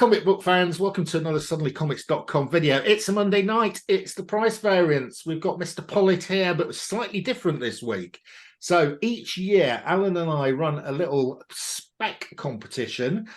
comic book fans, welcome to another suddenlycomics.com video. It's a Monday night, it's the price variance. We've got Mr. Pollitt here, but slightly different this week. So each year, Allan and I run a little spec competition.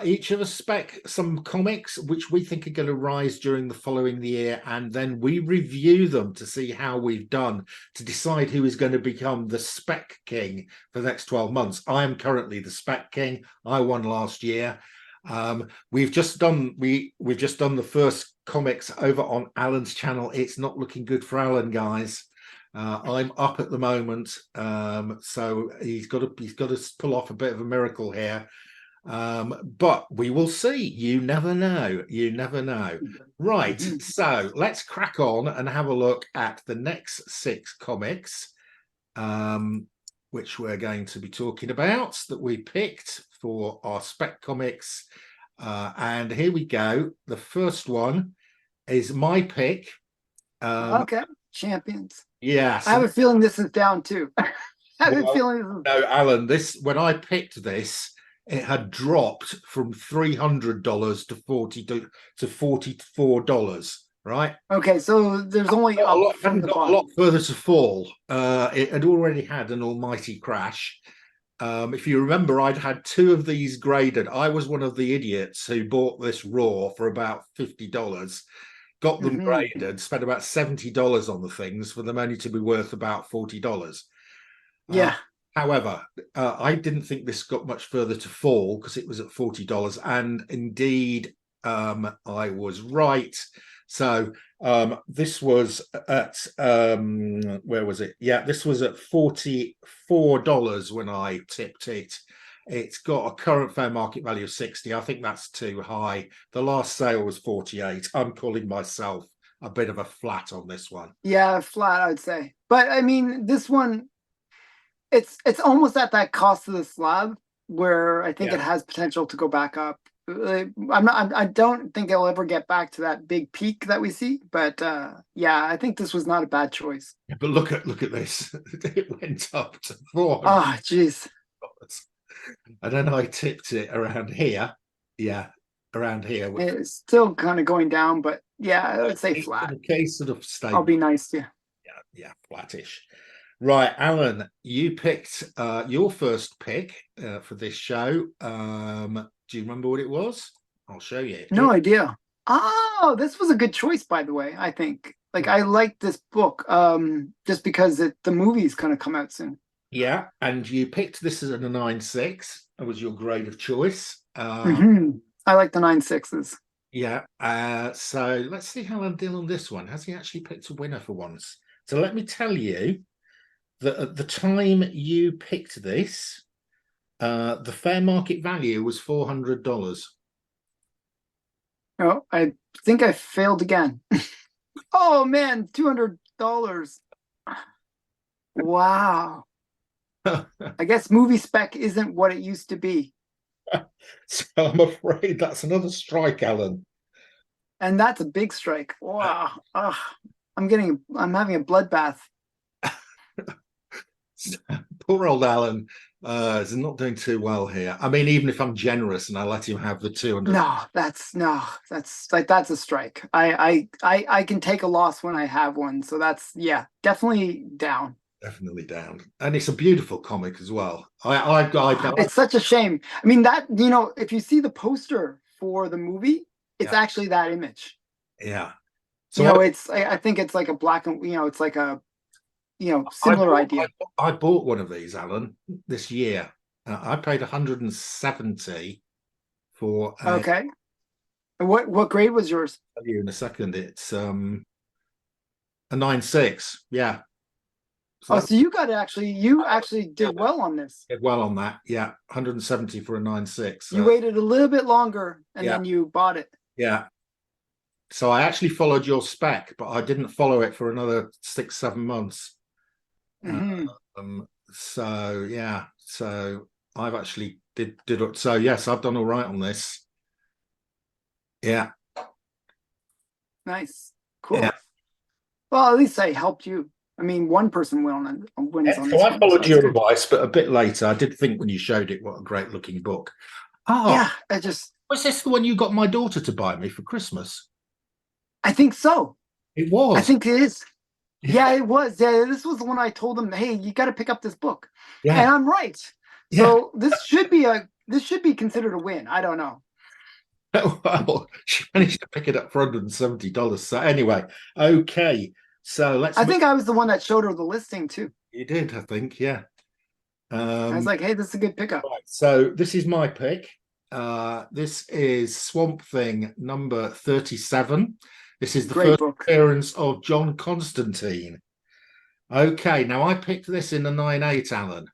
Each of us spec some comics which we think are going to rise during the following year, and then we review them to see how we've done, to decide who is going to become the Spec King for the next 12 months. I am currently the Spec King. I won last year. We've just done the first comics over on Alan's channel. It's not looking good for Allan, guys. I'm up at the moment, so he's got to pull off a bit of a miracle here. But we will see. You never know. You never know. Right. So let's crack on and have a look at the next 6 comics, which we're going to be talking about, that we picked for our spec comics. And here we go. The first one is my pick. Okay, Champions. Yes. I have a feeling this is down too. I have a feeling. No, Allan, when I picked this, it had dropped from $300 to $44, right? Okay, so there's only a lot further to fall. It had already had an almighty crash. If you remember, I'd had 2 of these graded. I was one of the idiots who bought this raw for about $50, got them graded, spent about $70 on the things for them only to be worth about $40. Yeah. However, I didn't think this got much further to fall because it was at $40, and indeed I was right. So this was at where was it? Yeah, this was at $44 when I tipped it. It's got a current fair market value of 60. I think that's too high. The last sale was 48. I'm calling myself a bit of a flat on this one. Yeah, flat, I'd say. But I mean, this one, it's almost at that cost of the slab where I think it has potential to go back up. I don't think it'll ever get back to that big peak that we see, but yeah, I think this was not a bad choice. Yeah, but look at this. It went up to $400. Oh, jeez. And then I tipped it around here. Yeah, around here. It's still kind of going down, but yeah, let's say flat. Okay, sort of stable. I'll be nice to you. Yeah, flattish. Right, Allan, you picked your first pick for this show. Do you remember what it was? I'll show you. No idea. Oh, this was a good choice, by the way, I think. Like, I like this book just because the movie's kind of come out soon. Yeah, and you picked this as a 9.6. That was your grade of choice. I like the 9.6s. Yeah, so let's see how I deal on this one. Has he actually picked a winner for once? So let me tell you that at the time you picked this, the fair market value was $400. Oh, I think I failed again. Oh man, $200. Wow. I guess movie spec isn't what it used to be. So I'm afraid that's another strike, Allan. And that's a big strike. Wow. I'm having a bloodbath. Poor old Allan is not doing too well here. I mean, even if I'm generous and I let him have the 200. That's a strike. I can take a loss when I have one. So that's, yeah, definitely down. Definitely down. And it's a beautiful comic as well. It's such a shame. I mean, that, if you see the poster for the movie, it's actually that image. Yeah. So I think it's like a black and, it's like a, similar idea. I bought one of these, Allan, this year. I paid $170 for. Okay. And what grade was yours? I'll tell you in a second. It's a 9.6. Yeah. So you actually did well on this. Did well on that. Yeah, 170 for a 9.6. You waited a little bit longer and then you bought it. Yeah. So I actually followed your spec, but I didn't follow it for another 6-7 months. So yeah, so I've actually did it. So yes, I've done all right on this. Yeah. Nice. Cool. Yeah. Well, at least I helped you. I mean, one person wins on this. So I followed your advice, but a bit later. I did think when you showed it, what a great looking book. Oh yeah, Was this the one you got my daughter to buy me for Christmas? I think so. It I was. think it is. Yeah, it was. Yeah, this was the one I told them, hey, you got to pick up this book. And Yeah. I'm right. Yeah. So this should be considered a win. I don't know. Well, she managed to pick it up for $170. So anyway, okay. So let's I move. think I was the one that showed her the listing too. You did, I think, yeah. I was like, hey, this is a good pickup. Right, so this is my pick. This is Swamp Thing number 37. This is the Great first book. appearance of John Constantine. Okay, now I picked this in the 9.8, Alan.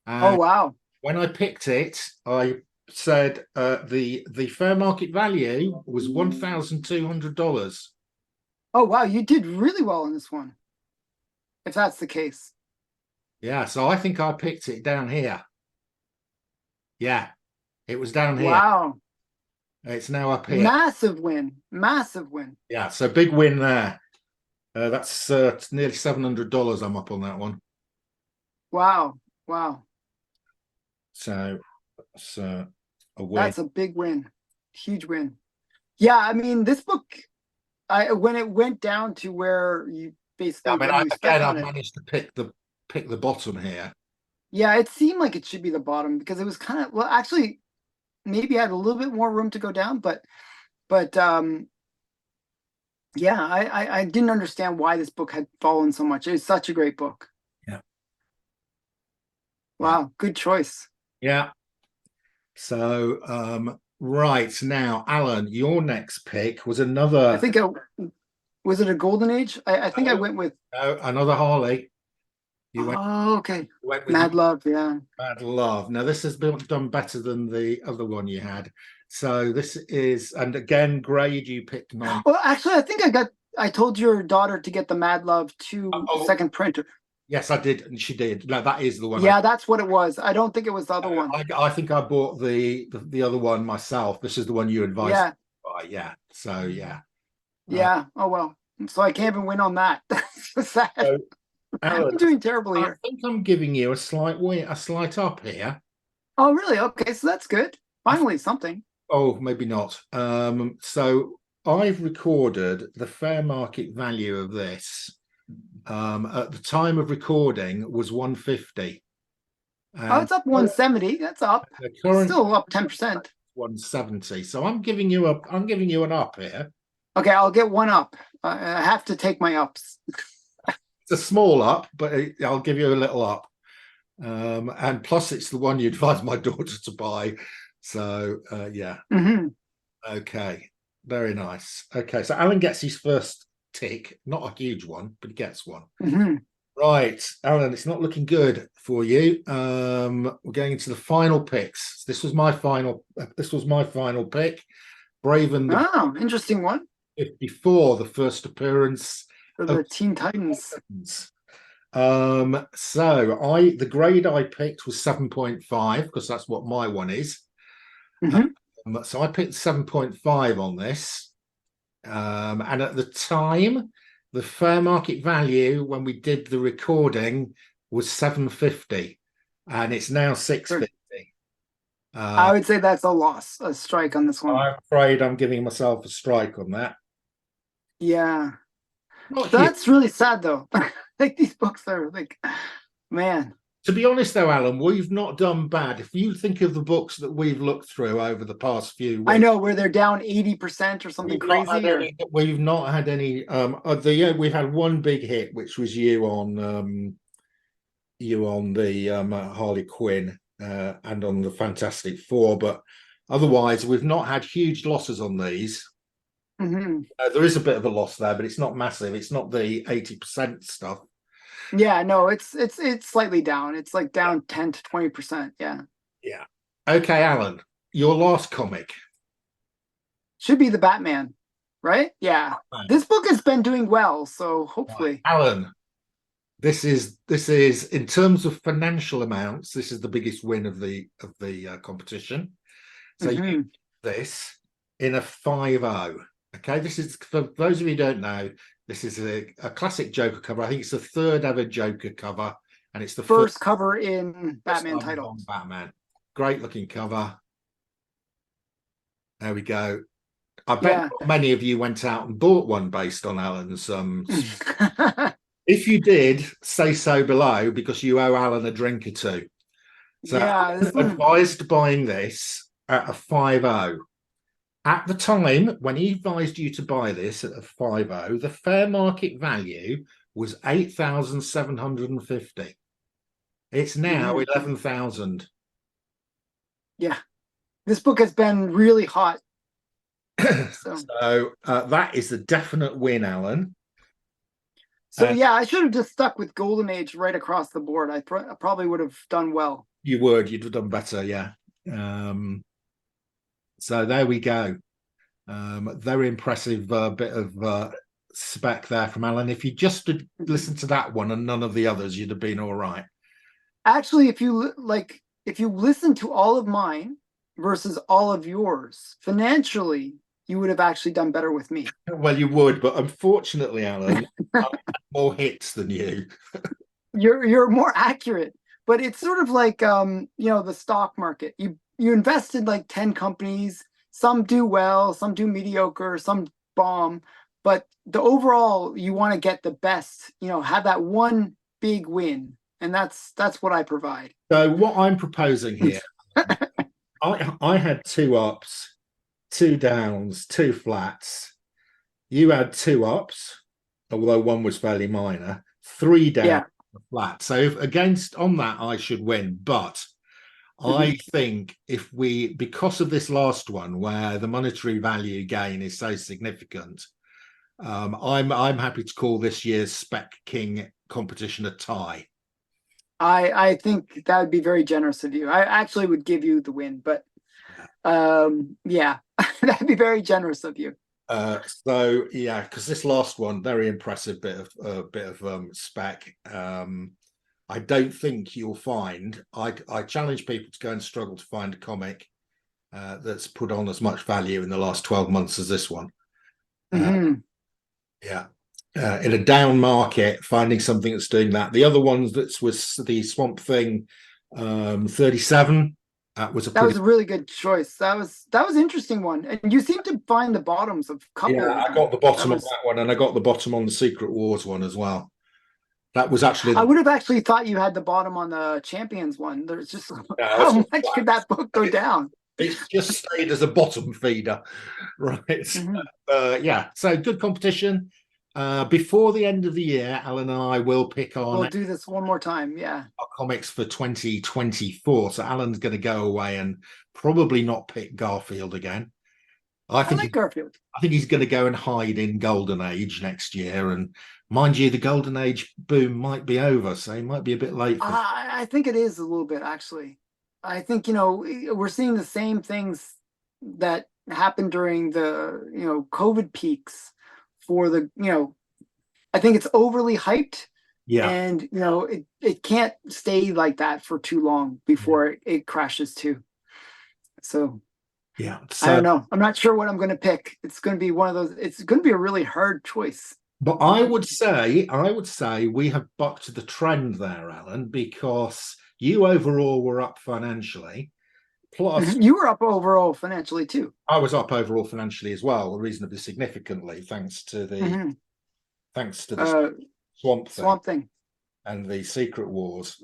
Oh And wow. when I picked it, I said the fair market value was $1,200. Oh wow, you did really well in this one. If that's the case. Yeah, so I think I picked it down here. Yeah, it was down here. Wow. It's now up here. Massive win. Massive win. Yeah, so big win there. That's nearly $700. I'm up on that one. Wow. Wow. So it's a win. That's a big win. Huge win. Yeah, I mean, this book, when it went down to where you basically I managed to pick the bottom here. Yeah, it seemed like it should be the bottom because it was kind of, well, actually, maybe I had a little bit more room to go down, but yeah, I didn't understand why this book had fallen so much. It's such a great book. Yeah. Wow, good choice. Yeah. So right now, Alan, your next pick was another. I think was it a golden age? I think I went with another Harley. You went. Oh, okay. Went with Mad Love, yeah. Mad Love. Now this has been done better than the other one you had. So this is, and again, grade you picked 9. Well, actually, I told your daughter to get the Mad Love 2 second printer. Yes, I did, and she did. No, that is the one. Yeah, that's what it was. I don't think it was the other one. I think I bought the other one myself. This is the one you advised. Yeah. Me to buy. Yeah. So yeah. Yeah. Oh well. So I can't even win on that. That's sad. So, Alan, I'm doing terribly here. I think I'm giving you a slight up here. Oh really? Okay, so that's good. Finally, something. Oh, maybe not. So I've recorded the fair market value of this. At the time of recording was 150. Oh, it's up 170. That's up. The current Still up 10%. 170. So I'm giving you an up here. Okay, I'll get one up. I have to take my ups. It's a small up, but I'll give you a little up. And plus, it's the one you advised my daughter to buy. So yeah. Okay, very nice. Okay, so Alan gets his first tick, not a huge one, but he gets one. Right, Alan, it's not looking good for you. We're going into the final picks. This was my final pick. Brave and the interesting one. 54, the first appearance for the Teen Titans. So the grade I picked was 7.5 because that's what my one is. So I picked 7.5 on this. And at the time, the fair market value when we did the recording was 750, and it's now 650. I would say that's a loss, a strike on this one. I'm afraid I'm giving myself a strike on that. Yeah. That's really sad though. Like these books are like, man. To be honest though, Alan, we've not done bad. If you think of the books that we've looked through over the past few weeks, I know where they're down 80% or something crazy. We've not had any. We had one big hit, which was you on the Harley Quinn and on the Fantastic Four, but otherwise we've not had huge losses on these. There is a bit of a loss there, but it's not massive. It's not the 80% stuff. Yeah, no, it's slightly down. It's like down 10 to 20%. Yeah. Yeah. Okay, Alan, your last comic should be the Batman, right? Yeah. This book has been doing well, so hopefully. Right. Alan, this is in terms of financial amounts, this is the biggest win of the competition. So you did this in a 5.0. Okay, this is, for those of you who don't know, this is a classic Joker cover. I think it's the third ever Joker cover, and it's the first cover in Batman title. Batman, great looking cover. There we go. I bet Yeah. many of you went out and bought one based on Alan's. If you did, say so below because you owe Alan a drink or two. So Yeah, this Alan one. advised buying this at a 5.0. At the time when he advised you to buy this at a 5.0, the fair market value was 8,750. It's now 11,000. Yeah, this book has been really hot. So that is a definite win, Alan. So yeah, I should have just stuck with Golden Age right across the board. I probably would have done well. You'd have done better, yeah. So there we go. Very impressive bit of spec there from Alan. If you just listened to that one and none of the others, you'd have been all right. Actually, if you listen to all of mine versus all of yours, financially, you would have actually done better with me. Well, you would, but unfortunately, Alan, I have more hits than you. You're more accurate, but it's sort of like the stock market. You invest in like 10 companies, some do well, some do mediocre, some bomb, but the overall you want to get the best, have that one big win. And that's what I provide. So what I'm proposing here, I had 2 ups, 2 downs, 2 flats. You had 2 ups, although one was fairly minor, 3 down, Yeah. flat. So if against on that, I should win. But I think if we, because of this last one where the monetary value gain is so significant, I'm happy to call this year's Spec King competition a tie. I think that would be very generous of you. I actually would give you the win, but yeah, that'd be very generous of you. So yeah, because this last one, very impressive bit of spec. I don't think you'll find. I challenge people to go and struggle to find a comic that's put on as much value in the last 12 months as this one. Yeah. In a down market, finding something that's doing that. The other ones that was the Swamp Thing 37. That was a really good choice. That was an interesting one. And you seem to find the bottoms of a couple of them. I got the bottom on that one, and I got the bottom on the Secret Wars one as well. That was actually I would have actually thought you had the bottom on the Champions one. There's just how much could that book go down? It's just stayed as a bottom feeder, right? Yeah, so good competition. Before the end of the year, Alan and I will pick on. We'll do this one more time. Yeah, our comics for 2024. So Alan's going to go away and probably not pick Garfield again. I think Garfield. I think he's going to go and hide in Golden Age next year. And mind you, the Golden Age boom might be over, so he might be a bit late. I think it is a little bit, actually. I think, we're seeing the same things that happened during the, COVID peaks for the, I think it's overly hyped. Yeah. And, it can't stay like that for too long before it crashes too. So yeah, I don't know. I'm not sure what I'm going to pick. It's going to be one of those. It's going to be a really hard choice. But I would say we have bucked the trend there, Alan, because you overall were up financially. Plus, you were up overall financially too. I was up overall financially as well, reasonably significantly, thanks to the Swamp Thing and the Secret Wars.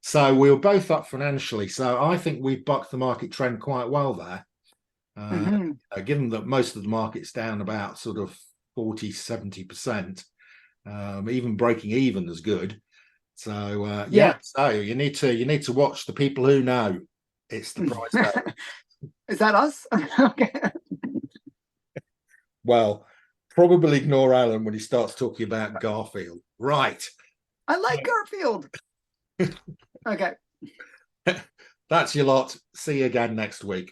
So we were both up financially. So I think we bucked the market trend quite well there. Given that most of the market's down about sort of 40-70%, even breaking even is good. So yeah, so you need to watch the people who know. It's the price. Is that us? Okay. Well, probably ignore Alan when he starts talking about Garfield. Right. I like Garfield. Okay. That's your lot. See you again next week.